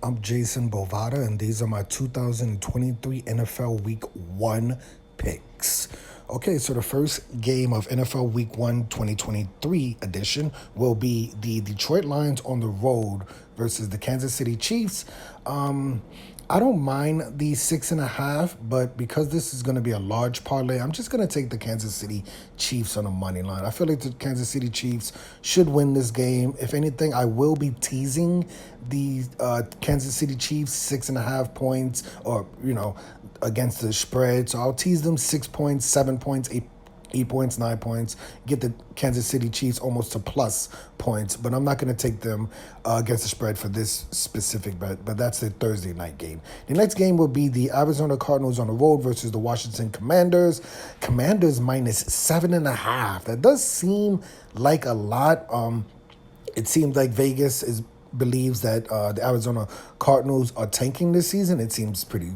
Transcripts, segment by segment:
I'm Jason Bovada, and these are my 2023 NFL Week 1 picks. Okay, so the first game of NFL Week 1 2023 edition will be the Detroit Lions on the road versus the Kansas City Chiefs. I don't mind the 6.5, but because this is going to be a large parlay, I'm just going to take the Kansas City Chiefs on the money line. I feel like the Kansas City Chiefs should win this game. If anything, I will be teasing the Kansas City Chiefs 6.5 points, or against the spread. So I'll tease them 6 points, 7 points, 8 points, 9 points, get the Kansas City Chiefs almost to plus points, but I'm not going to take them against the spread for this specific bet, but that's the Thursday night game. The next game will be the Arizona Cardinals on the road versus the Washington Commanders. Commanders minus 7.5. That does seem like a lot. It seems like Vegas believes that the Arizona Cardinals are tanking this season. It seems pretty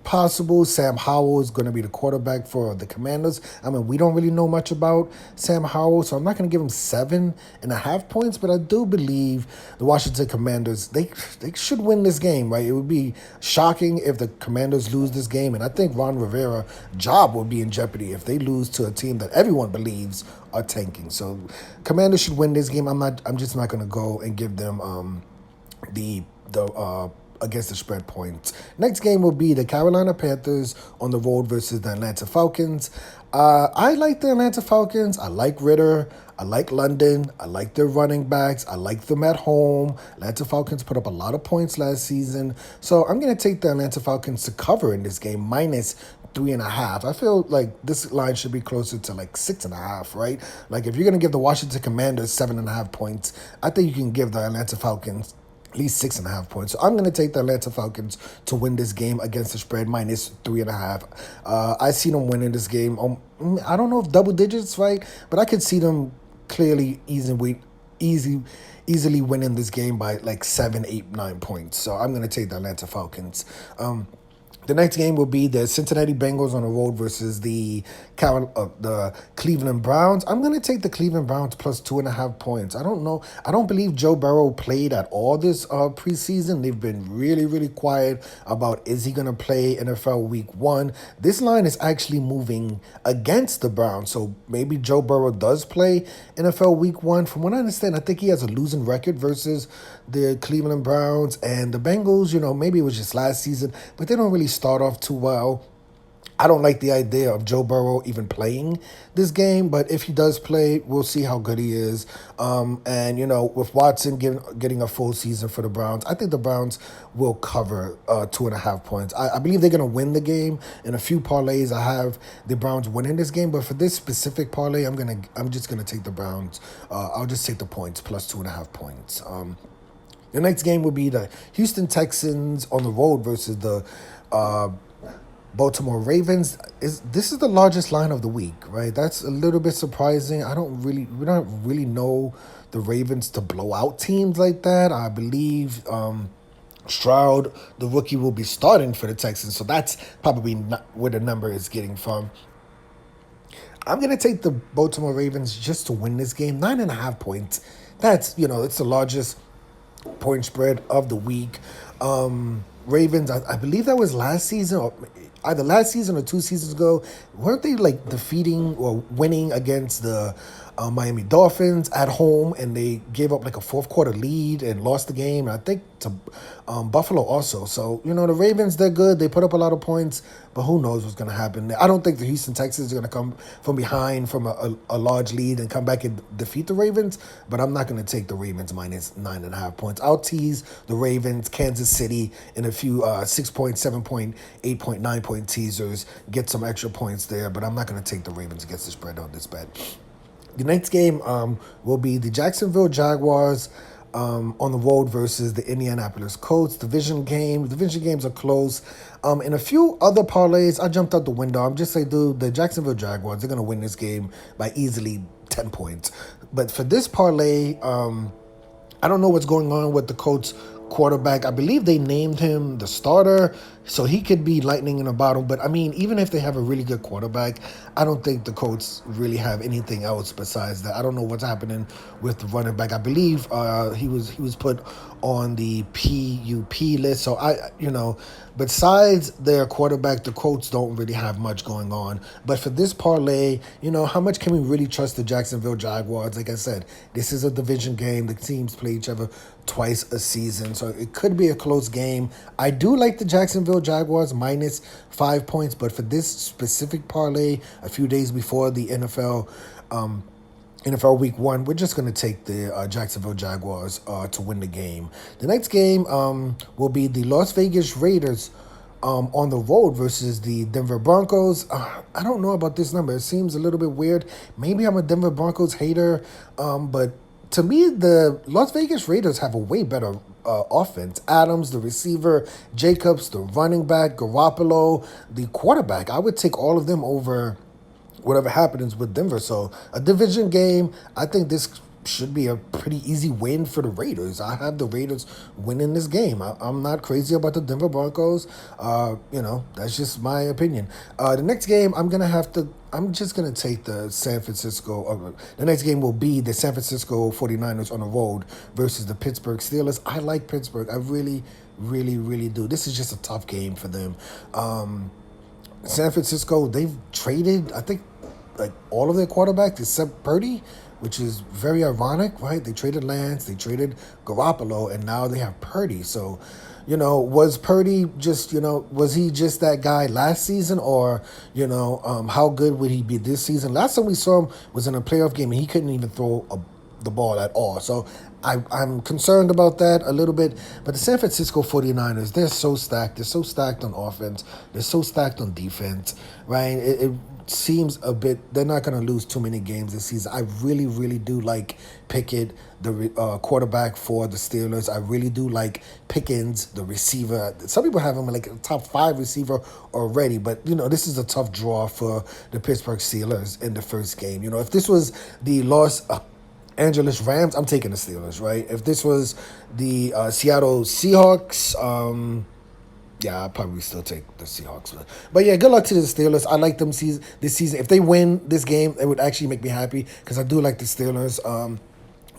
possible. Sam Howell is going to be the quarterback for the Commanders. I mean, we don't really know much about Sam Howell, so I'm not going to give him 7.5 points, but I do believe the Washington Commanders, they should win this game, right? It would be shocking if the Commanders lose this game, and I think Ron Rivera's job will be in jeopardy if they lose to a team that everyone believes are tanking. So Commanders should win this game. I'm just not going to go and give them the against the spread points. Next game will be the Carolina Panthers on the road versus the Atlanta Falcons. I like the Atlanta Falcons. I like Ritter. I like London. I like their running backs. I like them at home. Atlanta Falcons put up a lot of points last season. So I'm going to take the Atlanta Falcons to cover in this game, minus 3.5. I feel like this line should be closer to like 6.5, right? Like if you're going to give the Washington Commanders 7.5 points, I think you can give the Atlanta Falcons at least 6.5 points. So I'm going to take the Atlanta Falcons to win this game against the spread, minus 3.5. I see them winning this game. I don't know if double digits, right? But I could see them clearly easily winning this game by like 7, 8, 9 points. So I'm going to take the Atlanta Falcons. The next game will be the Cincinnati Bengals on the road versus the Cleveland Browns. I'm going to take the Cleveland Browns plus 2.5 points. I don't know. I don't believe Joe Burrow played at all this preseason. They've been really, really quiet about is he going to play NFL Week 1. This line is actually moving against the Browns. So maybe Joe Burrow does play NFL Week 1. From what I understand, I think he has a losing record versus the Cleveland Browns. And the Bengals, maybe it was just last season, but they don't really start off too well. I don't like the idea of Joe Burrow even playing this game, but if he does play, we'll see how good he is. And with Watson getting a full season for the Browns, I think the Browns will cover 2.5 points. I believe they're going to win the game. In a few parlays, I have the Browns winning this game, but for this specific parlay, I'm just gonna take the Browns. I'll just take the points plus 2.5 points. The next game will be the Houston Texans on the road versus the Baltimore Ravens. This is the largest line of the week, right? That's a little bit surprising. We don't really know the Ravens to blow out teams like that. I believe Stroud, the rookie, will be starting for the Texans, so that's probably not where the number is getting from. I'm going to take the Baltimore Ravens just to win this game. 9.5 points. That's, it's the largest point spread of the week. Ravens, I believe that was last season, or either last season or 2 seasons ago. Weren't they like defeating or winning against the Miami Dolphins at home, and they gave up like a fourth quarter lead and lost the game, and I think to Buffalo also. So, the Ravens, they're good. They put up a lot of points, but who knows what's going to happen. I don't think the Houston Texans are going to come from behind from a large lead and come back and defeat the Ravens, but I'm not going to take the Ravens minus 9.5 points. I'll tease the Ravens, Kansas City in a few 6-point, 7-point, 8-point, 9-point teasers, get some extra points there, but I'm not going to take the Ravens against the spread on this bet. The next game will be the Jacksonville Jaguars on the road versus the Indianapolis Colts. Division games are close. In a few other parlays, I jumped out the window. I'm just saying, dude, the Jacksonville Jaguars, they're going to win this game by easily 10 points. But for this parlay, I don't know what's going on with the Colts quarterback. I believe they named him the starter. So he could be lightning in a bottle, but I mean, even if they have a really good quarterback, I don't think the Colts really have anything else besides that. I don't know what's happening with the running back. I believe he was put on the PUP list. So besides their quarterback, the Colts don't really have much going on. But for this parlay, how much can we really trust the Jacksonville Jaguars? Like I said, this is a division game. The teams play each other twice a season, so it could be a close game. I do like the Jacksonville Jaguars minus 5 points, but for this specific parlay, a few days before the NFL Week 1, we're just going to take the Jacksonville Jaguars to win the game. The next game will be the Las Vegas Raiders on the road versus the Denver Broncos. I don't know about this number. It seems a little bit weird. Maybe I'm a Denver Broncos hater, but to me, the Las Vegas Raiders have a way better offense. Adams, the receiver, Jacobs, the running back, Garoppolo, the quarterback. I would take all of them over whatever happens with Denver. So a division game, I think this should be a pretty easy win for the Raiders. I have the Raiders winning this game. I'm not crazy about the Denver Broncos. That's just my opinion. The next game, I'm just going to take the San Francisco. The next game will be the San Francisco 49ers on the road versus the Pittsburgh Steelers. I like Pittsburgh. I really, really, really do. This is just a tough game for them. San Francisco, they've traded, I think, like all of their quarterbacks except Purdy, which is very ironic, right? They traded Lance, they traded Garoppolo, and now they have Purdy. So, was Purdy just, was he just that guy last season, or, how good would he be this season? Last time we saw him was in a playoff game, and he couldn't even throw the ball at all. So I'm concerned about that a little bit. But the San Francisco 49ers, they're so stacked. They're so stacked on offense. They're so stacked on defense, right? It seems a bit, they're not going to lose too many games this season. I really, really do like Pickett, the quarterback for the Steelers. I really do like Pickens, the receiver. Some people have him like a top 5 receiver already, but, this is a tough draw for the Pittsburgh Steelers in the first game. If this was the Los Angeles Rams, I'm taking the Steelers, right? If this was the Seattle Seahawks, yeah, I'd probably still take the Seahawks. But yeah, good luck to the Steelers. I like them this season. If they win this game, it would actually make me happy because I do like the Steelers.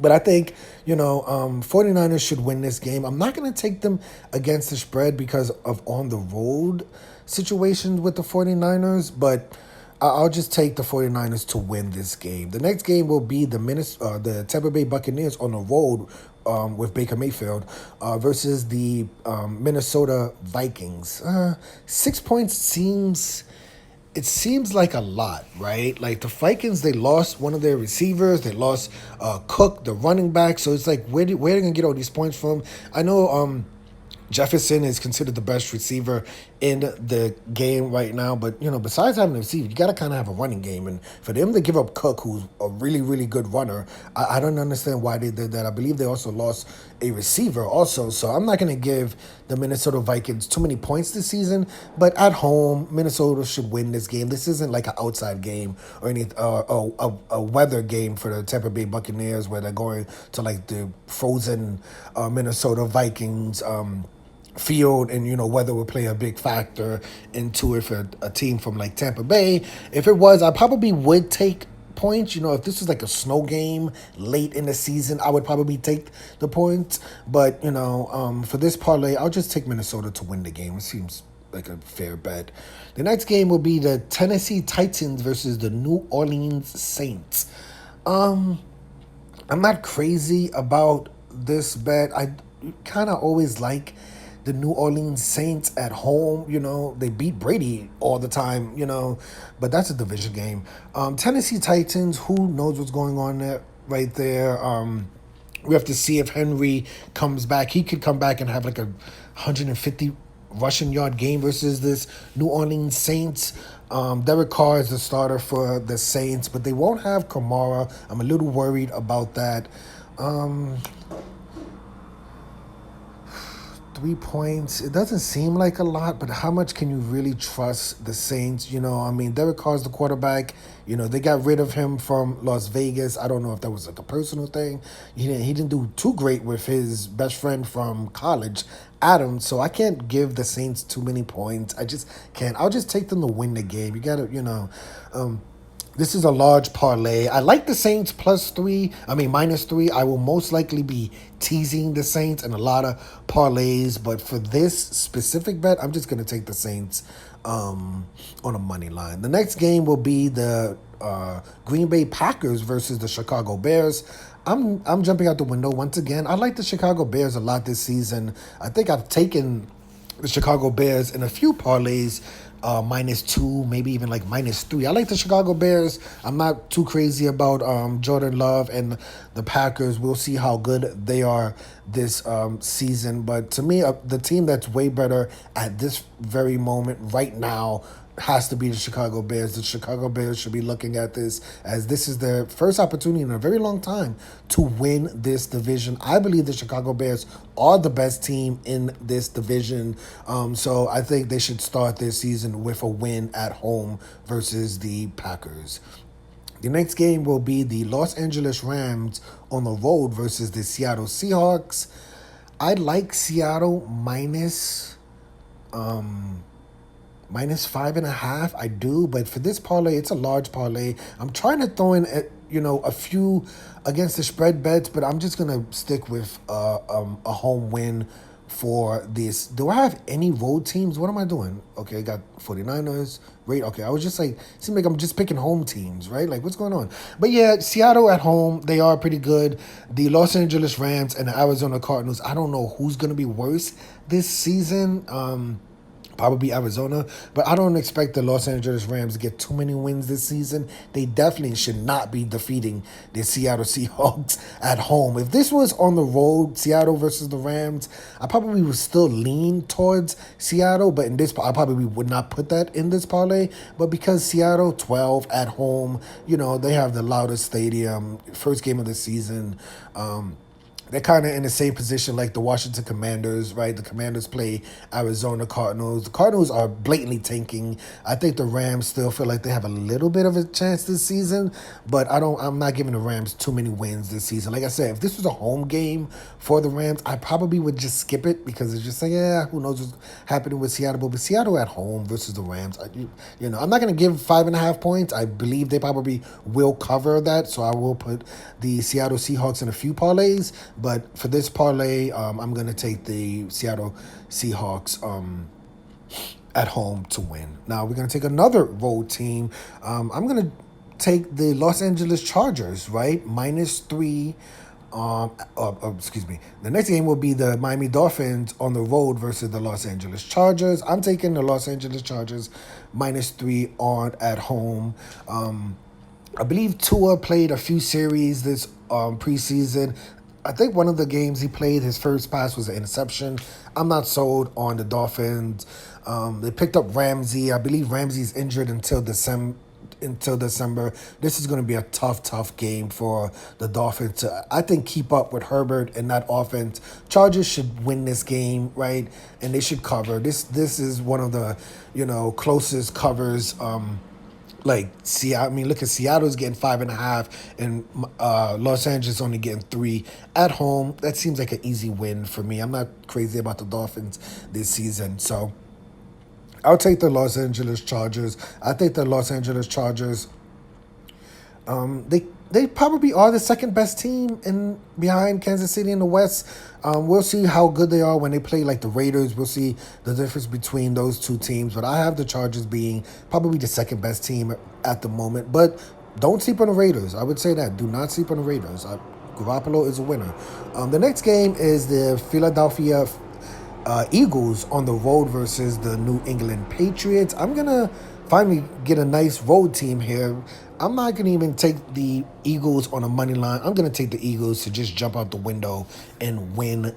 But I think, 49ers should win this game. I'm not going to take them against the spread because of on the road situations with the 49ers, but I'll just take the 49ers to win this game. The next game will be the Tampa Bay Buccaneers on the road with Baker Mayfield versus the Minnesota Vikings. 6 points seems like a lot, right? Like the Vikings, they lost one of their receivers. They lost Cook, the running back. So it's like, where are they going to get all these points from? I know Jefferson is considered the best receiver in the game right now. But, besides having a receiver, you got to kind of have a running game. And for them to give up Cook, who's a really, really good runner, I don't understand why they did that. I believe they also lost a receiver also. So I'm not going to give the Minnesota Vikings too many points this season. But at home, Minnesota should win this game. This isn't like an outside game or any a weather game for the Tampa Bay Buccaneers where they're going to like the frozen Minnesota Vikings field, and weather would play a big factor into it for a team from like Tampa Bay. If it was, I probably would take points. If this was like a snow game late in the season, I would probably take the points. But for this parlay, I'll just take Minnesota to win the game. It seems like a fair bet. The next game will be the Tennessee Titans versus the New Orleans Saints. I'm not crazy about this bet. I kind of always like the New Orleans Saints at home. They beat Brady all the time, but that's a division game. Tennessee Titans, who knows what's going on there, right there. We have to see if Henry comes back. He could come back and have like a 150 rushing yard game versus this New Orleans Saints. Derek Carr is the starter for the Saints, but they won't have Kamara. I'm a little worried about that. 3 points. It doesn't seem like a lot, but how much can you really trust the Saints? I mean, Derek Carr's the quarterback. They got rid of him from Las Vegas. I don't know if that was like a personal thing. He didn't do too great with his best friend from college, Adam. So I can't give the Saints too many points. I just can't. I'll just take them to win the game. You got to. This is a large parlay. I like the Saints -3. I will most likely be teasing the Saints in a lot of parlays, but for this specific bet, I'm just going to take the Saints on a money line. The next game will be the Green Bay Packers versus the Chicago Bears. I'm jumping out the window once again. I like the Chicago Bears a lot this season. I think I've taken the Chicago Bears in a few parlays, -2, maybe even like -3. I like the Chicago Bears. I'm not too crazy about Jordan Love and the Packers. We'll see how good they are this season. But to me, the team that's way better at this very moment right now has to be the Chicago Bears. The Chicago Bears should be looking at this as this is their first opportunity in a very long time to win this division. I believe the Chicago Bears are the best team in this division. So I think they should start their season with a win at home versus the Packers. The next game will be the Los Angeles Rams on the road versus the Seattle Seahawks. I like Seattle -5.5. I do, but for this parlay, it's a large parlay. I'm trying to throw in a few against the spread bets, but I'm just gonna stick with a home win for this. Do I have any road teams? What am I doing? Okay, I got 49ers. Great. Okay, I was just like, seems like I'm just picking home teams, right? Like, what's going on? But yeah, Seattle at home, they are pretty good. The Los Angeles Rams and the Arizona Cardinals, I don't know who's gonna be worse this season. Probably Arizona, but I don't expect the Los Angeles Rams to get too many wins this season. They definitely should not be defeating the Seattle Seahawks at home. If this was on the road, Seattle versus the Rams, I probably would still lean towards Seattle, but in this, I probably would not put that in this parlay. But because Seattle 12 at home, they have the loudest stadium, first game of the season. They're kind of in the same position like the Washington Commanders, right? The Commanders play Arizona Cardinals. The Cardinals are blatantly tanking. I think the Rams still feel like they have a little bit of a chance this season, but I'm not giving the Rams too many wins this season. Like I said, if this was a home game for the Rams, I probably would just skip it because it's just like, who knows what's happening with Seattle. But Seattle at home versus the Rams, I'm not going to give 5.5 points. I believe they probably will cover that, so I will put the Seattle Seahawks in a few parlays. But for this parlay, I'm going to take the Seattle Seahawks at home to win. Now, we're going to take another road team. I'm going to take the Los Angeles Chargers, right? -3. Excuse me. The next game will be the Miami Dolphins on the road versus the Los Angeles Chargers. I'm taking the Los Angeles Chargers -3 at home. I believe Tua played a few series this preseason. I think one of the games he played, his first pass was an interception. I'm not sold on the Dolphins. They picked up Ramsey. I believe Ramsey's injured until December. This is going to be a tough game for the Dolphins to, I think, keep up with Herbert and that offense. Chargers should win this game, right? And they should cover. This is one of the, closest covers. Like Seattle, look at Seattle's getting 5.5, and Los Angeles only getting 3 at home. That seems like an easy win for me. I'm not crazy about the Dolphins this season, so I'll take the Los Angeles Chargers. I think the Los Angeles Chargers, they probably are the second best team in behind Kansas City in the West. We'll see how good they are when they play like the Raiders. We'll see the difference between those two teams. But I have the Chargers being probably the second best team at the moment. But don't sleep on the Raiders. I would say that. Do not sleep on the Raiders. Garoppolo is a winner. The next game is the Philadelphia Eagles on the road versus the New England Patriots. I'm going to finally get a nice road team here. I'm not going to even take the Eagles on a money line. I'm going to take the Eagles to just jump out the window and win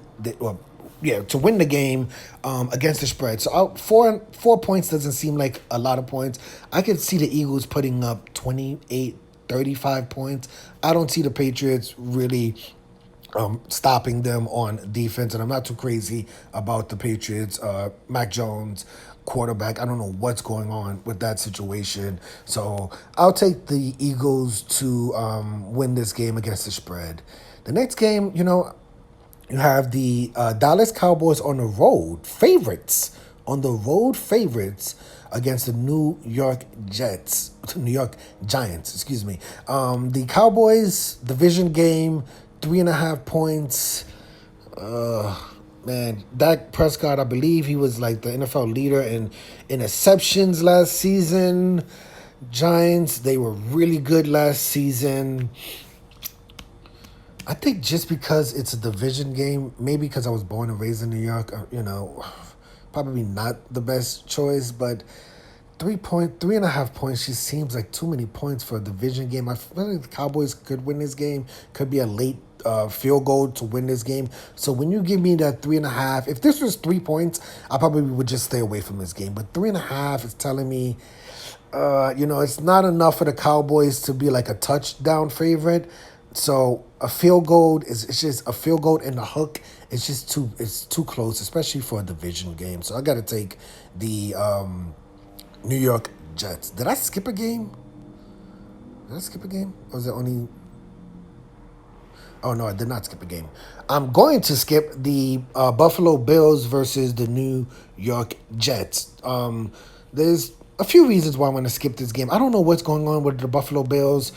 to win the game against the spread. So 4 points doesn't seem like a lot of points. I could see the Eagles putting up 28, 35 points. I don't see the Patriots really stopping them on defense. And I'm not too crazy about the Patriots. Mac Jones, quarterback. I don't know what's going on with that situation. So I'll take the Eagles to win this game against the spread. The next game, you have the Dallas Cowboys on the road, favorites. On the road, favorites against the New York Jets, New York Giants, excuse me. The Cowboys division game, 3.5 points. Man, Dak Prescott, I believe he was like the NFL leader in interceptions last season. Giants, they were really good last season. I think just because it's a division game, maybe because I was born and raised in New York, probably not the best choice, but 3.5 points just seems like too many points for a division game. I feel like the Cowboys could win this game. Could be a late field goal to win this game. So when you give me that 3.5, if this was 3 points, I probably would just stay away from this game. But 3.5 is telling me, it's not enough for the Cowboys to be like a touchdown favorite. So a field goal it's just a field goal in the hook. It's too close, especially for a division game. So I got to take the New York Jets. Did I skip a game? Did I skip a game? Or was it only? Oh no, I did not skip a game. I'm going to skip the Buffalo Bills versus the New York Jets. There's a few reasons why I'm going to skip this game. I don't know what's going on with the Buffalo Bills.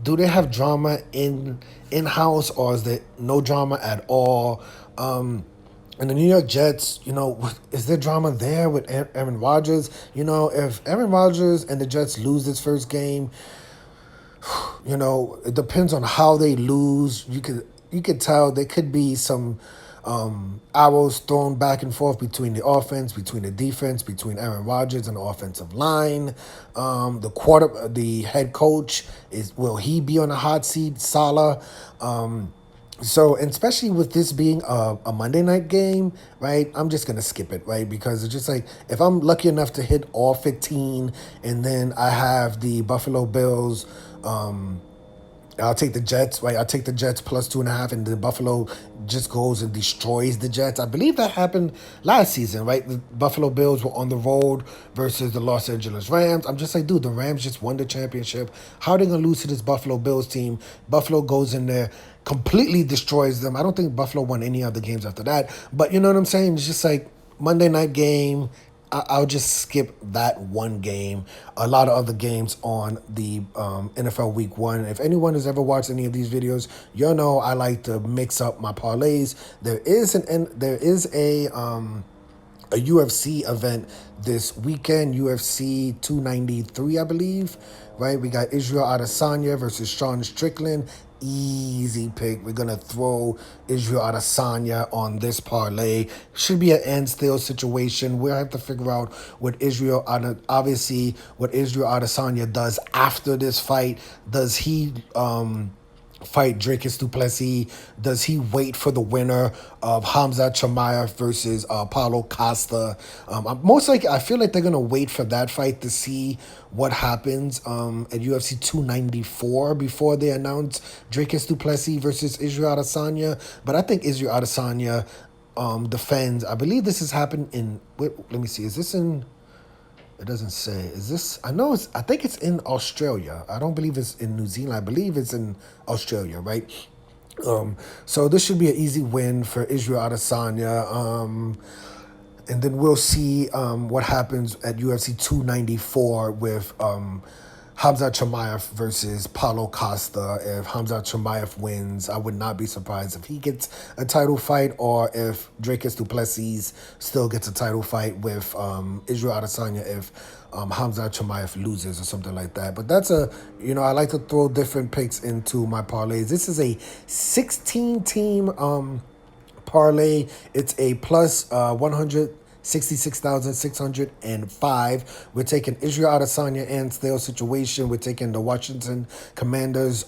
Do they have drama in-house, or is there no drama at all? And the New York Jets, is there drama there with Aaron Rodgers? If Aaron Rodgers and the Jets lose this first game, it depends on how they lose. You could tell there could be some arrows thrown back and forth between the offense, between the defense, between Aaron Rodgers and the offensive line. The head coach will he be on a hot seat? Salah. So, and especially with this being a Monday night game, right, I'm just going to skip it, right? Because it's just like, if I'm lucky enough to hit all 15 and then I have the Buffalo Bills, I'll take the Jets, right? I'll take the Jets plus 2.5, and the Buffalo just goes and destroys the Jets. I believe that happened last season, right? The Buffalo Bills were on the road versus the Los Angeles Rams. I'm just like, dude, the Rams just won the championship. How are they going to lose to this Buffalo Bills team? Buffalo goes in there, completely destroys them. I don't think Buffalo won any other games after that. But you know what I'm saying? It's just like Monday night game. I'll just skip that one game. A lot of other games on the NFL Week 1. If anyone has ever watched any of these videos, you'll know I like to mix up my parlays. There is a UFC event this weekend, UFC 293, I believe. Right, we got Israel Adesanya versus Sean Strickland. Easy pick. We're going to throw Israel Adesanya on this parlay. Should be an end still situation. We'll have to figure out what Israel Adesanya does after this fight. Does he fight Dricus du Plessis? Does he wait for the winner of Hamza Chimaev versus Paulo Costa? I feel like they're going to wait for that fight to see what happens at UFC 294 before they announce Dricus du Plessis versus Israel Adesanya. But I think Israel Adesanya defends. I believe this has happened in... Wait, let me see. Is this in... It doesn't say. Is this... I think it's in Australia. I don't believe it's in New Zealand. I believe it's in Australia, right? So this should be an easy win for Israel Adesanya. And then we'll see what happens at UFC 294 with Hamza Chimaev versus Paulo Costa. If Hamza Chimaev wins, I would not be surprised if he gets a title fight, or if Dricus du Plessis still gets a title fight with Israel Adesanya if Hamza Chimaev loses or something like that. But that's I like to throw different picks into my parlays. This is a 16-team parlay. It's a plus 166,605. We're taking Israel Adesanya and stale situation. We're taking the Washington Commanders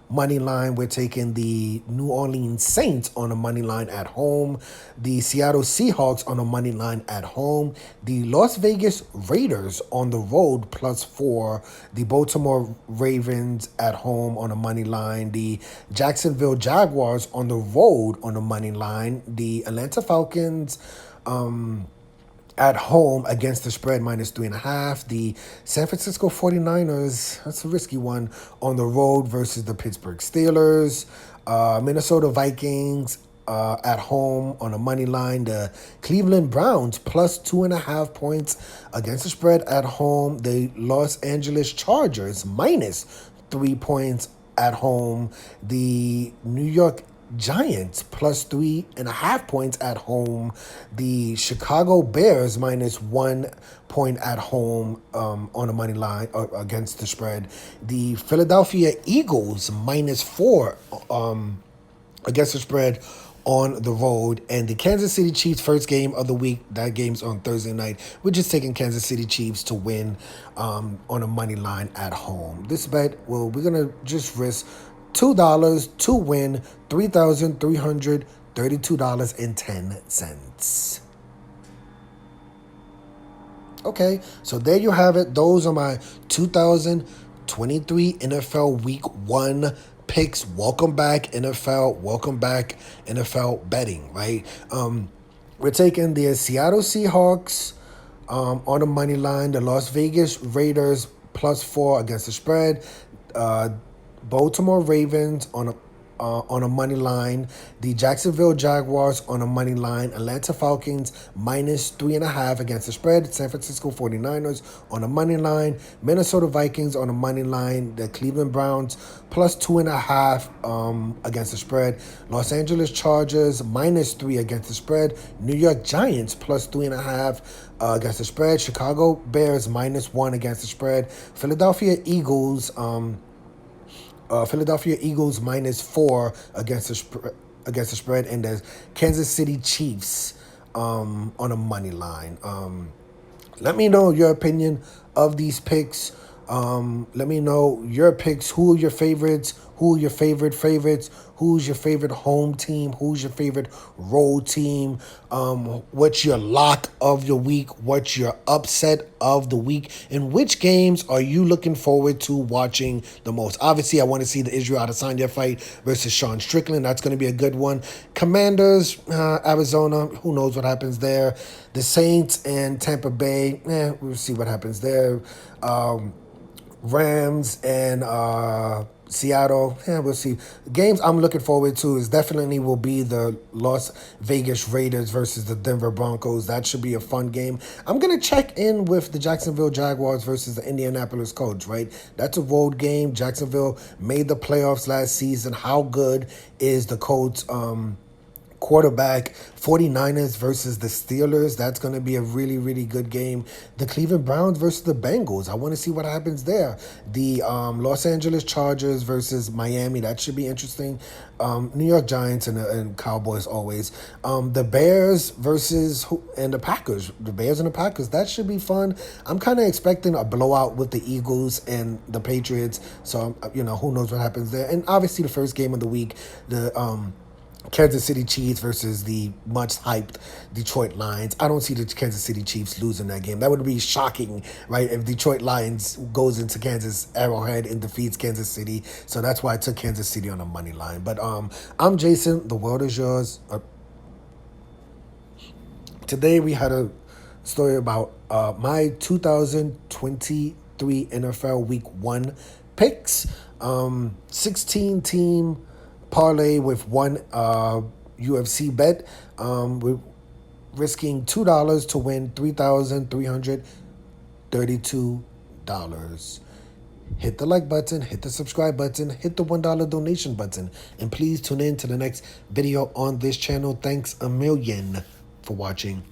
money line, we're taking the New Orleans Saints on a money line at home, the Seattle Seahawks on a money line at home, the Las Vegas Raiders on the road +4, the Baltimore Ravens at home on a money line, the Jacksonville Jaguars on the road on a money line, the Atlanta Falcons at home against the spread -3.5. The San Francisco 49ers, that's a risky one, on the road versus the Pittsburgh Steelers. Minnesota Vikings at home on a money line. The Cleveland Browns +2.5 points against the spread at home. The Los Angeles Chargers -3 points at home. The New York Giants +3.5 points at home. The Chicago Bears -1 point at home on a money line against the spread. The Philadelphia Eagles -4 against the spread on the road. And the Kansas City Chiefs first game of the week, that game's on Thursday night. We're just taking Kansas City Chiefs to win on a money line at home. This bet, well, we're going to just risk $2 to win $3,332.10. Okay, so there you have it. Those are my 2023 NFL Week 1 picks. Welcome back, NFL. Welcome back, NFL betting, right? We're taking the Seattle Seahawks on the money line, the Las Vegas Raiders +4 against the spread, Baltimore Ravens on a money line, the Jacksonville Jaguars on a money line, Atlanta Falcons -3.5 against the spread, San Francisco 49ers on a money line, Minnesota Vikings on a money line, the Cleveland Browns +2.5 against the spread, Los Angeles Chargers -3 against the spread, New York Giants +3.5 against the spread, Chicago Bears -1 against the spread, Philadelphia Eagles -4 against the spread, and the Kansas City Chiefs on a money line. Let me know your opinion of these picks. Let me know your picks. Who are your favorites? Who are your favorites? Who's your favorite home team? Who's your favorite road team? What's your lock of your week? What's your upset of the week? And which games are you looking forward to watching the most? Obviously, I want to see the Israel Adesanya fight versus Sean Strickland. That's going to be a good one. Commanders, Arizona, who knows what happens there. The Saints and Tampa Bay, we'll see what happens there. Rams and Seattle, we'll see. Games I'm looking forward to is definitely will be the Las Vegas Raiders versus the Denver Broncos. That should be a fun game. I'm going to check in with the Jacksonville Jaguars versus the Indianapolis Colts, right? That's a road game. Jacksonville made the playoffs last season. How good is the Colts quarterback? 49ers versus the Steelers. That's going to be a really, really good game. The Cleveland Browns versus the Bengals. I want to see what happens there. The Los Angeles Chargers versus Miami. That should be interesting. New York Giants and Cowboys always. The Bears versus and the Packers. The Bears and the Packers. That should be fun. I'm kind of expecting a blowout with the Eagles and the Patriots. So, who knows what happens there. And obviously the first game of the week, the Kansas City Chiefs versus the much-hyped Detroit Lions. I don't see the Kansas City Chiefs losing that game. That would be shocking, right, if Detroit Lions goes into Kansas Arrowhead and defeats Kansas City. So that's why I took Kansas City on the money line. But I'm Jason. The world is yours. Today we had a story about my 2023 NFL Week 1 picks. 16-team parlay with one UFC bet. We're risking $2 to win $3,332. Hit the like button, hit the subscribe button, hit the $1 donation button, and please tune in to the next video on this channel. Thanks a million for watching.